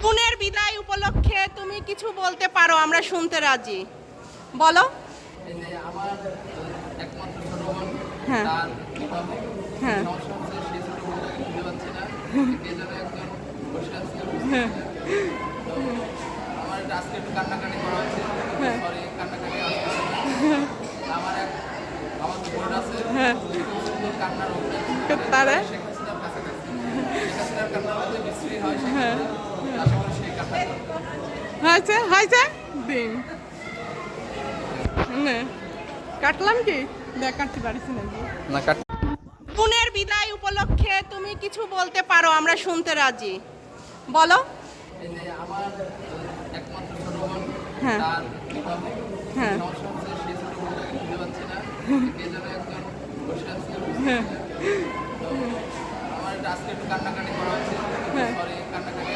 বোনের বিদায় উপলক্ষে তুমি কিছু বলতে পারো, আমরা শুনতে রাজি। বলো। এই যে আমার একমাত্র ছোট বোন, হ্যাঁ। তার বিবাহ হ্যাঁ। সমস্যা হচ্ছে, সেই ছোট বোনটাকে খুঁজে পাচ্ছি না, কে যেন একজন বসে আছে। হ্যাঁ। তো আমার এটা আজকে একটু কান্নাকাটি করা হচ্ছে, হ্যাঁ। সরি কান্নাকাটি আসতেছে না। আমার আমার বোন আছে, হ্যাঁ। সে খুব সুন্দর কান্নার অভিনয় তারে? শেখ হাসিনার কাছাকাছি। শেখ হাসিনার কান্নার মধ্যে বিশ্রী হয়, সে হ্যাঁ। আশা করি সেই কান্না করবে। হয়েছে হয়েছে দিন কাটলাম কি দেখ কাটতে পারিস নাকি। না কাট বোনের বিদায় উপলক্ষে তুমি কিছু বলতে পারো, আমরা শুনতে রাজি। বলো। এই যে আমার একমাত্র ছোট বোন, হ্যাঁ। তার বিবাহ হ্যাঁ। সমস্যা হচ্ছে, সেই ছোট বোনটাকে খুঁজে পাচ্ছি না, কে যেন একজন বসে আছে। হ্যাঁ। তো আমার এটা আজকে একটু কান্নাকাটি করা হচ্ছে, হ্যাঁ। সরি কান্নাকাটি